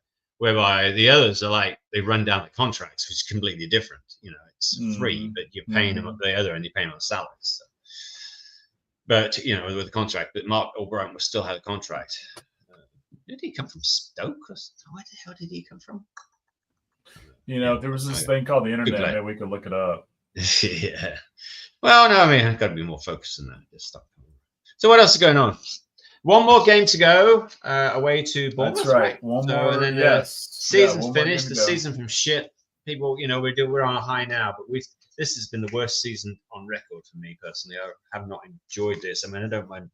whereby the others are like they run down the contracts, which is completely different. It's free, but you're paying them at the other end, you're paying on salaries. So. But with the contract, but Mark Albright still had a contract. Did he come from Stoke? Where the hell did he come from? There was this thing called the internet. Maybe we could look it up. Yeah. Well, no, I mean, I've got to be more focused than that. Just stop. So what else is going on? One more game to go, away to Bournemouth. That's right. One more. And then season's finished. The season from shit. People, we're on a high now, but this has been the worst season on record for me personally. I have not enjoyed this. I mean, I don't mind,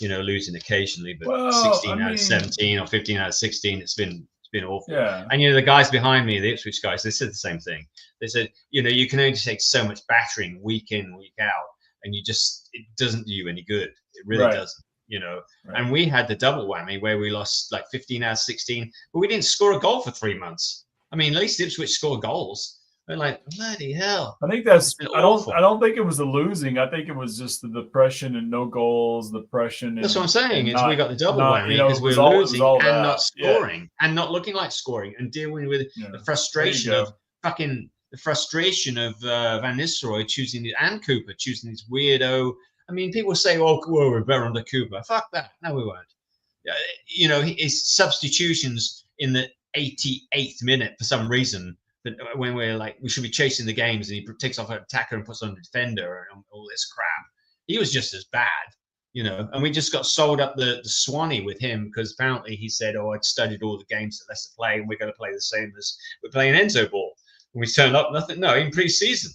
losing occasionally, but 16 out of 17 or 15 out of 16, it's been awful. Yeah. And the guys behind me, the Ipswich guys, they said the same thing. They said, you can only take so much battering week in, week out, and it doesn't do you any good. It really doesn't. Right. And we had the double whammy where we lost like 15 out of 16, but we didn't score a goal for 3 months. I mean, at least Ipswich scored goals. We're like, bloody hell. I think that's. I don't think it was the losing. I think it was just the depression and no goals. Depression. That's what I'm saying. Is we got the double whammy because we're losing and not scoring and not looking like scoring and dealing with the frustration of Van Nistelrooy choosing and Cooper choosing these weirdo. I mean, people say, "Oh, well, we're better under Cooper." Fuck that. No, we weren't. His substitutions in the 88th minute for some reason. But when we're like, we should be chasing the games, and he takes off an attacker and puts on a defender and all this crap. He was just as bad, And we just got sold up the Swanee with him because apparently he said, "Oh, I'd studied all the games that Leicester play, and we're going to play the same as we're playing Enzo ball." And we turned up nothing. No, in pre-season,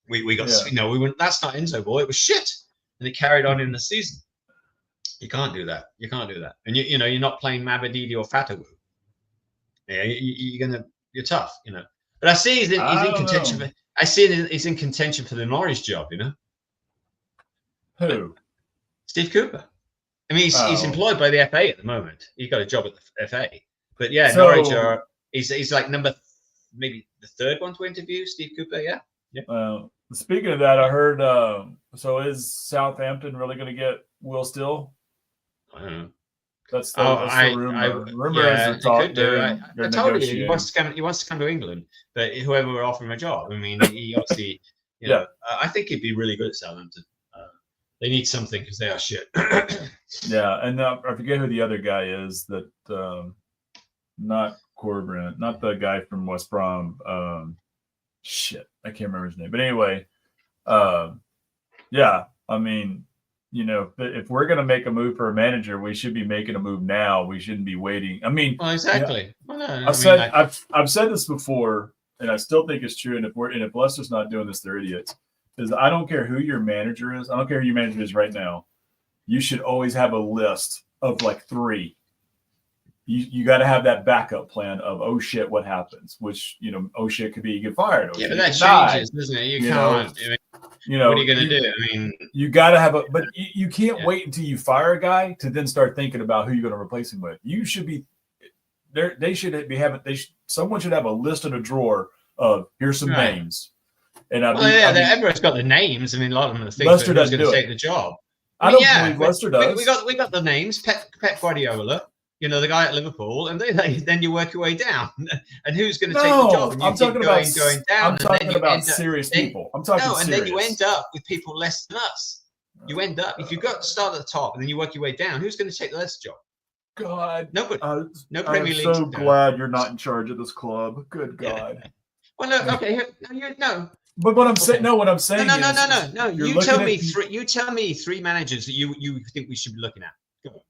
we got we went. That's not Enzo ball. It was shit, and it carried on in the season. You can't do that. You can't do that. And you're not playing Mabadidi or Fatawu. Yeah, you're tough, But I see he's in contention. He's in contention for the Norwich job, Who? Steve Cooper. I mean, he's employed by the FA at the moment. He got a job at the FA. But Norwich are. He's like maybe the third one to interview Steve Cooper. Yeah. Speaking of that, I heard. So is Southampton really going to get Will Still? I don't know. That's the rumor. I told you he wants to come to England, but whoever will offer him a job. I mean, he obviously, I think he'd be really good at Southampton. They need something because they are shit. Yeah, and I forget who the other guy is. That not Corbin, not the guy from West Brom. Shit, I can't remember his name. But anyway, I mean. If we're going to make a move for a manager, we should be making a move now. We shouldn't be waiting. I mean, exactly. I've said this before, and I still think it's true. And if Leicester's not doing this, they're idiots. Is I don't care who your manager is. I don't care who your manager is right now. You should always have a list of like 3. You got to have that backup plan of, oh shit, what happens? Which oh shit could be you get fired. But that changes, doesn't it? You can't. What are you going to do? I mean, you got to have but you can't wait until you fire a guy to then start thinking about who you're going to replace him with. You should be there. They should be having. Someone should have a list in a drawer of here's some names. And everyone's got the names. I mean, a lot of them are thinking who's going to take the job. I don't believe Leicester does. We got the names. Pep Guardiola. The guy at Liverpool, and then you work your way down. And who's going to take the job? And I'm talking about going down. I'm talking about serious people. I'm talking serious. And then you end up with people less than us. You end up if you start at the top and then you work your way down. Who's going to take the Leicester job? God, nobody. No Premier League. I'm so glad you're not in charge of this club. Good God. Well, no, okay, no. But what I'm saying, no. You tell me 3 managers that you think we should be looking at. Go on.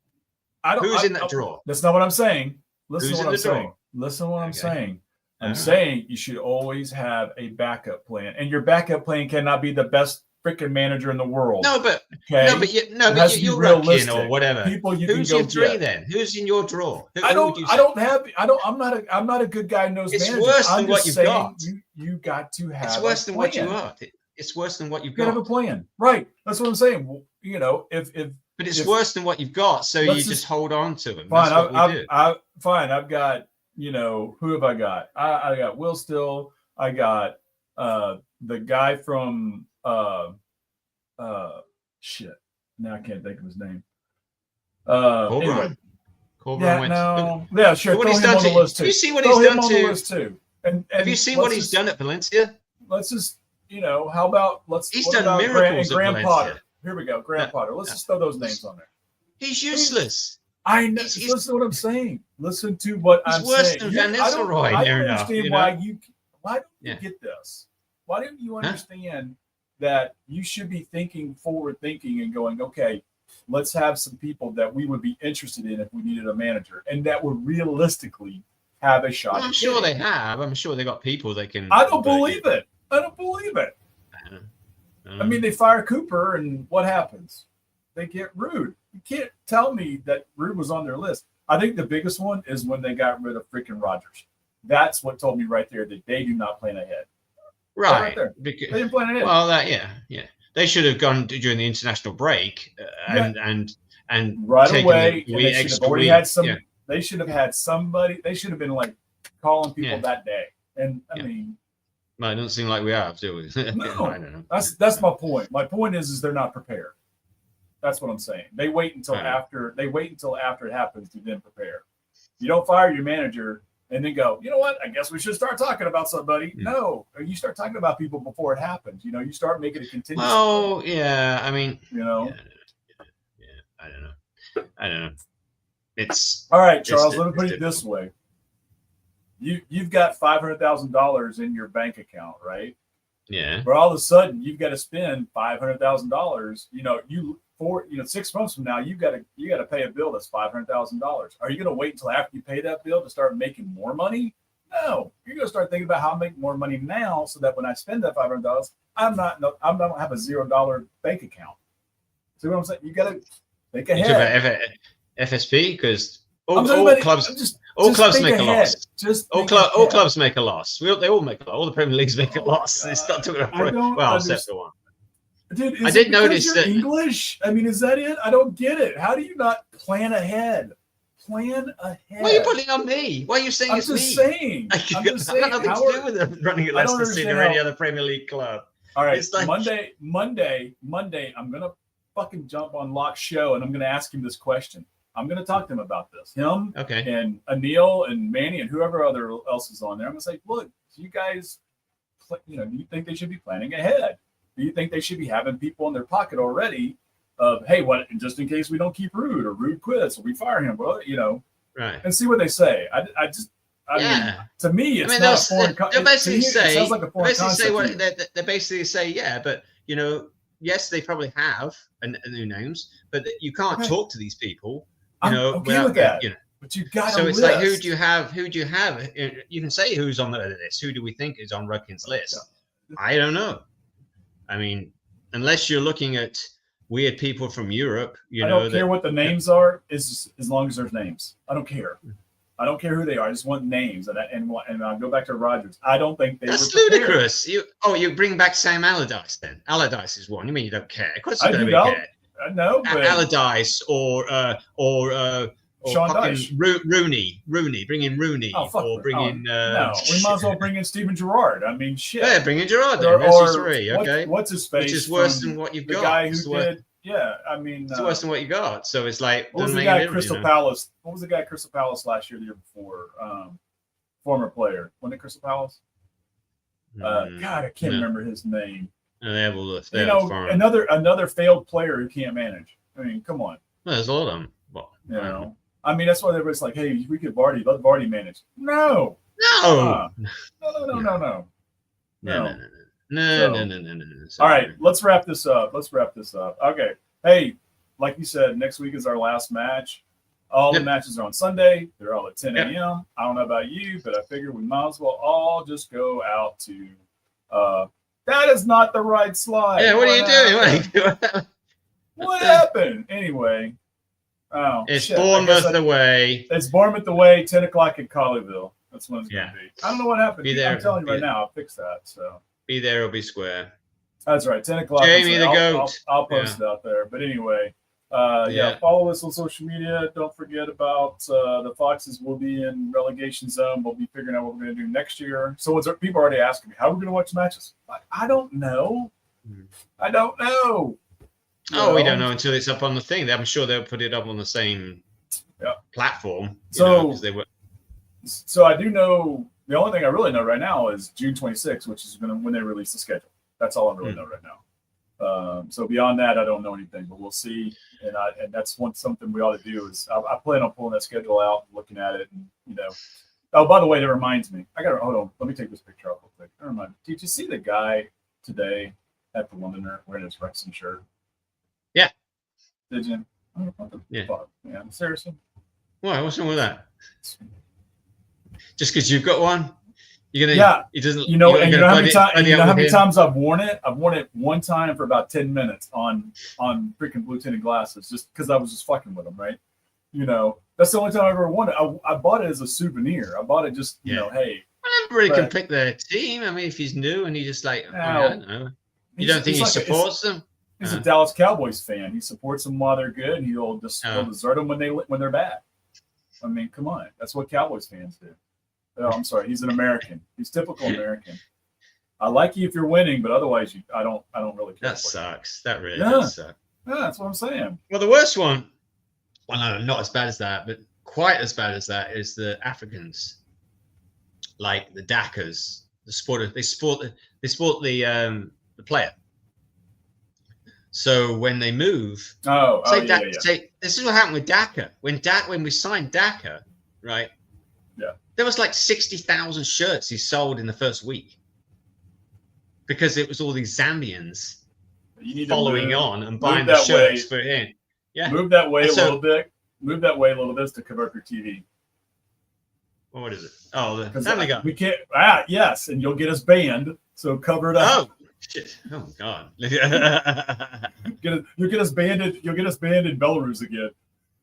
Who's in that drawer? That's not what I'm saying. Listen to what I'm saying. Listen to what I'm saying. I'm saying you should always have a backup plan, and your backup plan cannot be the best freaking manager in the world. But you're realistic or whatever. Who's your 3 then? Who's in your drawer? I'm not a good guy who knows it's managers. Worse than what you've got. You got to have. It's worse than what you got. It's worse than what you've got. You have a plan, right? That's what I'm saying. But it's worse than what you've got, so you just hold on to them. Fine, I've got, who have I got? I got Will Still. I got the guy from shit. Now I can't think of his name. Anyway, Yeah, sure. What he's done to list too. You see what he's done to list too. And have you seen what he's done at Valencia? Let's just, how about he's done miracles at Graham Potter. Here we go, Graham Potter. Let's just throw those names on there. He's useless. I know. Listen to what I'm saying. Listen to what I'm saying. He's worse than Van Nistelrooy. I don't understand why don't you get this? Why don't you understand that you should be forward thinking and going, okay, let's have some people that we would be interested in if we needed a manager and that would realistically have a shot. Well, I'm sure they have. I'm sure they got people they can. I don't believe it. I mean, they fire Cooper and what happens? They get Rude. You can't tell me that Rude was on their list. I think the biggest one is when they got rid of freaking Rodgers. That's what told me right there that they do not plan ahead. Right. They didn't plan ahead. Well, yeah. They should have gone during the international break and right away. They should have already had some. Yeah. They should have had somebody. They should have been like calling people that day. And I mean, well, it doesn't seem like we have, do we? No, I don't know. That's my point. My point is they're not prepared. That's what I'm saying. They wait until after. They wait until after it happens to then prepare. You don't fire your manager and then go, you know what? I guess we should start talking about somebody. No, you start talking about people before it happens. You start making it continuous. Oh, yeah. I mean, Yeah, I don't know. It's all right, Charles. Let me put it this way. You've got $500,000 in your bank account, right? Yeah. But all of a sudden, you've got to spend $500,000. 6 months from now, you got to pay a bill that's $500,000. Are you going to wait until after you pay that bill to start making more money? No, you're going to start thinking about how to make more money now, so that when I spend that $500, I don't have a $0 bank account. See what I'm saying? You got to think ahead. FSP, because all clubs make a loss. All clubs make a loss. They all make a loss. All the Premier Leagues make a loss. They start talking about except for one. Dude, I did notice that English. I mean, is that it? I don't get it. How do you not plan ahead? Plan ahead. Why are you putting it on me? Why are you saying it's me? I'm just saying. I've got nothing to do with it running at Leicester City or any other Premier League club. All right, like, Monday. I'm gonna fucking jump on Locke's show and I'm gonna ask him this question. I'm going to talk to him about this. Him and Anil and Manny and whoever else is on there. I'm going to say, look, you guys, do you think they should be planning ahead? Do you think they should be having people in their pocket already of, hey, what, just in case we don't keep Rude or Rude quits or we fire him, right? And see what they say. I mean, to me, it's not a foreign concept. They basically say, they basically say, yeah, but, yes, they probably have new names, but you can't talk to these people. I'm okay with that. But you got so it's list. Like, who do you have? You can say who's on the list. Who do we think is on Rudkin's list? I don't know. I mean, unless you're looking at weird people from Europe, I don't care what the names are, as long as there's names. I don't care. I don't care who they are. I just want names. And I'll go back to Rodgers. I don't think that's ludicrous. You bring back Sam Allardyce then? Allardyce is one. You mean you don't care? Of course you don't care. No, but Allardyce or Sean Dyche. Rooney. Bring in Rooney. No, we might as well bring in Steven Gerrard. I mean, shit. Yeah, bring in Gerrard then. Okay. What's his face? Which is worse than what you've got. The guy who did. Yeah, I mean, it's worse than what you got. So it's like, what was the guy at Crystal Palace? What was the guy at Crystal Palace last year, the year before? Former player. Wasn't it Crystal Palace? God, I can't remember his name. Another failed player who can't manage. I mean, come on. Well, there's a lot of them. Well, I mean, that's why everybody's like, hey, we could let Vardy manage. No. No. All right, let's wrap this up. Okay. Hey, like you said, next week is our last match. All the matches are on Sunday. They're all at 10 a.m. I don't know about you, but I figure we might as well all just go out to that is not the right slide. Yeah, what are you doing? What happened? Anyway. Oh, it's Bournemouth away. It's Bournemouth away, 10 o'clock in Colleyville. That's when it's going to be. I don't know what happened. I'm telling you right now, I'll fix that. So be there or be square. That's right, 10 o'clock. Jamie the goat. I'll post it out there. But anyway, follow us on social media. Don't forget about the Foxes will be in relegation zone. We'll be figuring out what we're going to do next year. So people are already asking me, how are we going to watch matches? I don't know. I don't know. We don't know until it's up on the thing. I'm sure they'll put it up on the same platform. So they were. So I do know the only thing I really know right now is June 26th, which is when they release the schedule. That's all I really know right now. So beyond that, I don't know anything, but we'll see. And that's something we ought to do is I plan on pulling that schedule out and looking at it, and Oh, by the way, that reminds me. Hold on. Let me take this picture off real quick. Never mind. Did you see the guy today at the Londoner wearing his Wrexham shirt? Yeah. Did you? Yeah. Fuck, man. Seriously? Why? What's wrong with that? Just because you've got one? You're gonna? Yeah. It doesn't. You know how many times I've worn it? I've worn it one time for about 10 minutes on freaking blue tinted glasses, just because I was just fucking with them, right? That's the only time I ever worn it. I bought it as a souvenir. I bought it just, hey. Everybody can pick their team. I mean, if he's new and he just I don't know. You don't think he supports them? He's a Dallas Cowboys fan. He supports them while they're good, and he'll desert them when they're bad. I mean, come on. That's what Cowboys fans do. Oh, I'm sorry. He's an American. He's typical American. I like you if you're winning, but otherwise, I don't really care. That sucks. That really does suck. Yeah, that's what I'm saying. Well, the worst one. Well, no, not as bad as that, but quite as bad as that is the Africans, like the Dakas, the supporter. They support the player. So when they move, say this is what happened with Daka. When we signed Daka, right? Yeah. There was like 60,000 shirts he sold in the first week because it was all these Zambians following on and buying the shirts for him. Yeah. Move that way a little bit. Move that way a little bit to convert your TV. Well, what is it? Oh, the Family Guy. We can't. Yes, and you'll get us banned. So cover it up. Oh shit! Oh God. You'll get us banned. You'll get us banned in Belarus again.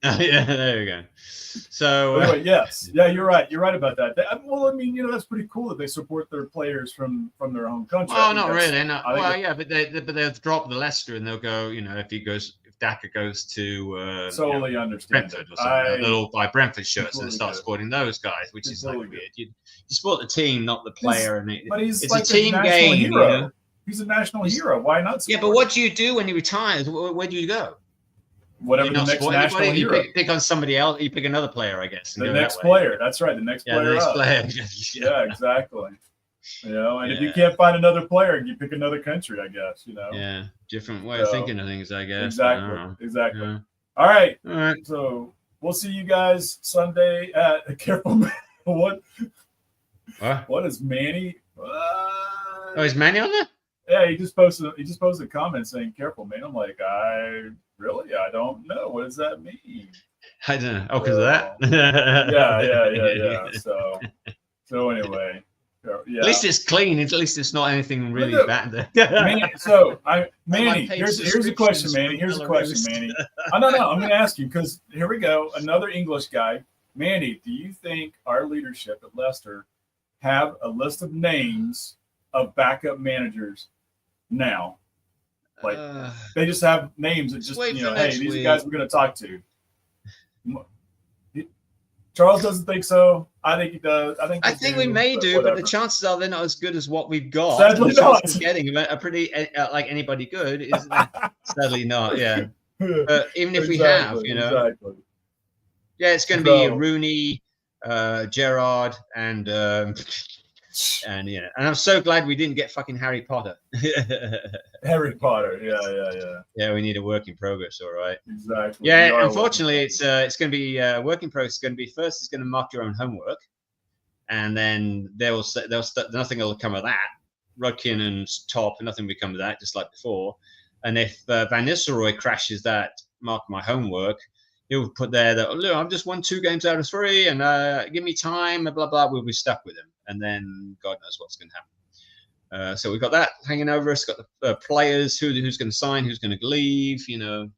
Yeah, there you go. So anyway, yes, yeah, you're right. You're right about that. Well, I mean, that's pretty cool that they support their players from their home country. Oh, not really. No. Well, yeah, but they'll drop the Leicester and they'll go. If Daka goes to solely understand Brentford or something, they'll all buy Brentford shirts and start supporting those guys, which is like weird. You support the team, not the player, but it's like a team game. He's a national hero. Why not? Yeah, but what do you do when he retires? Where do you go? Whatever the next national hero. You pick on somebody else. You pick another player, I guess. The next player. That's right. The next player. The next player. Yeah, exactly. And if you can't find another player, you pick another country, I guess. Yeah, different way of thinking of things, I guess. Exactly. Yeah. All right. So we'll see you guys Sunday at Careful Man. What is Manny? Oh, is Manny on there? Yeah, he just posted a comment saying "Careful, man." I'm like, I don't know. What does that mean? I don't know. Oh, because of that. Yeah. So anyway, yeah. At least it's clean. At least it's not anything really bad. Manny, here's a question, Manny. Here's a question, Manny. No. I'm going to ask you because here we go. Another English guy, Manny. Do you think our leadership at Leicester have a list of names of backup managers now? Like they just have names that just hey, these are guys we're going to talk to. Charles doesn't think so. I think he does. I think we may do, but the chances are they're not as good as what we've got. Sadly not. Getting a pretty like anybody good, isn't it? Sadly not. Yeah. But even if we have, exactly. Yeah, it's going to be Rooney, Gerrard, and I'm so glad we didn't get fucking Harry Potter. Harry Potter, yeah. Yeah, we need a work in progress, all right. Exactly. Yeah, unfortunately, it's going to be work in progress. It's going to be first. It's going to mark your own homework, and then nothing will come of that. Rudkin and Top, nothing will come of that, just like before. And if Van Nistelrooy crashes that mark my homework, he'll put there that look, I've just won 2 games out of 3, and give me time, and blah blah. We'll be stuck with him. And then God knows what's going to happen. So we've got that hanging over us. Got the players who's going to sign, who's going to leave. And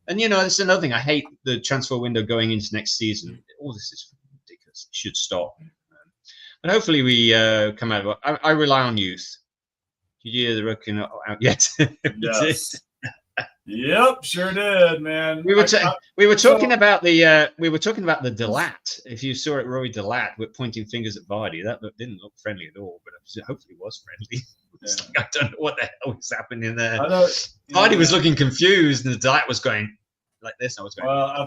that's another thing. I hate the transfer window going into next season. All this is ridiculous. It should stop. But hopefully we come out of it. I rely on youth. Did you hear the rookie not out yet? Yes. Yep, sure did, man. We were talking about the Delat. If you saw it, Rory Delat, with pointing fingers at Vardy, that didn't look friendly at all, but hopefully it was friendly. Yeah. I don't know what the hell was happening there. Vardy was looking confused, and the Delat was going, like this. I was going. Well, I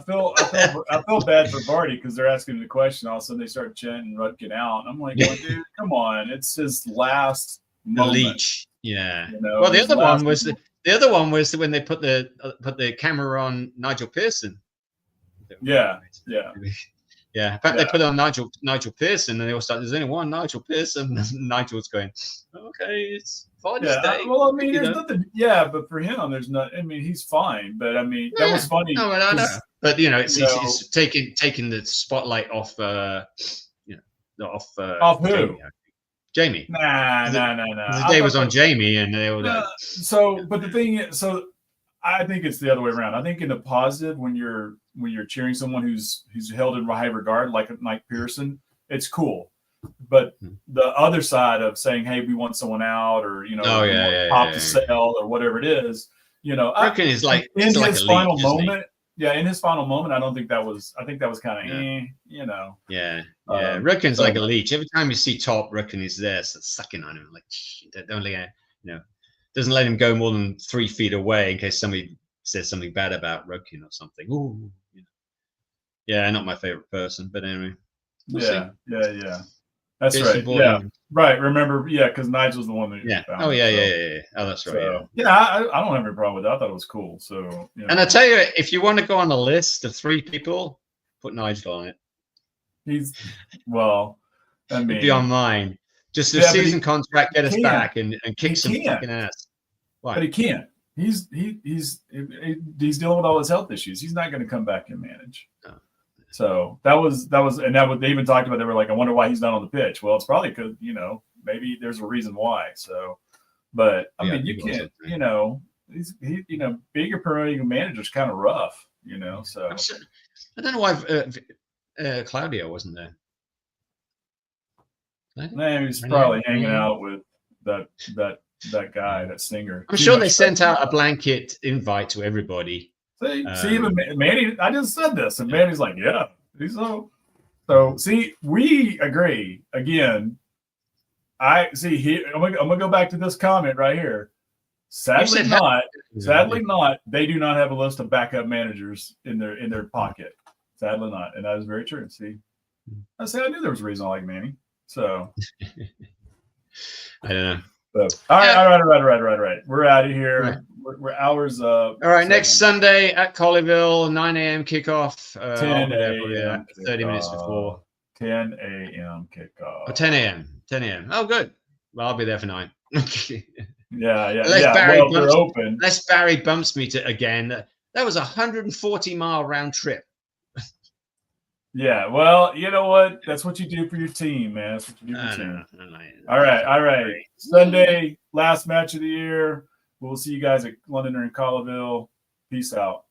feel bad for Vardy because they're asking the question. All of a sudden, they start chanting Rutkin out. I'm like, well, dude, come on! It's his last moment. Leech. Yeah. You know, well, the other one was when they put the camera on Nigel Pearson. Yeah. Yeah. In fact, they put it on Nigel Pearson, and they all started. There's only one Nigel Pearson. And Nigel's going, okay, it's Vardy's day. Well, I mean, there's nothing. Yeah, but for him, there's not. I mean, he's fine. But I mean, that was funny. No, I know. But it's taking the spotlight off. Off who? Jamie. Nah. The day was on Jamie, and they were. But the thing is, I think it's the other way around. I think in the positive, when you're cheering someone who's held in high regard, like Mike Pearson, it's cool. But the other side of saying, "Hey, we want someone out," or pop the sale or whatever it is, Rutkin is like in like his final moment. Yeah, in his final moment, I don't think that was. I think that was kind of, Yeah. Rutkin's like a leech. Every time you see Top, Rutkin is there, so sucking on him. Like, don't doesn't let him go more than 3 feet away in case somebody says something bad about Rutkin or something. Ooh, yeah, not my favorite person, but anyway. Yeah. That's right. Yeah, right. Remember, because Nigel's the one that. Yeah. Found yeah. Oh, that's right. So, I don't have any problem with that. I thought it was cool. So. And I tell you, if you want to go on a list of 3 people, put Nigel on it. I mean, be online. Just a season contract, get us back and kick some fucking ass. Why? But he can't. He's dealing with all his health issues. He's not going to come back and manage. No. So that was, and that they even talked about. They were like, I wonder why he's not on the pitch. Well, it's probably because maybe there's a reason why. So, but I mean, you can't. Being a perennial manager is kind of rough. So I don't know why Claudio wasn't there. Man, he's probably hanging out with that guy, that singer. I'm sure they sent out a blanket invite to everybody. See, even Manny, I just said this, and Manny's like, yeah, he's so. See, we agree again. I'm gonna go back to this comment right here. Sadly not. They do not have a list of backup managers in their pocket. Sadly not, and that is very true. See, I knew there was a reason I like Manny. So I don't know. All right. We're out of here. Right. We're hours up. All right, next Sunday at Colleyville, 9 a.m. kickoff. 10 a.m. 30 minutes before. 10 a.m. kickoff. Oh, 10 a.m. 10 a.m. Oh, good. Well, I'll be there for 9. Yeah. Unless Barry bumps me to again. That was a 140-mile round trip. Yeah, well, you know what? That's what you do for your team, man. That's what you do for your team. All right. Sunday, last match of the year. We'll see you guys at Londoner and Colleyville. Peace out.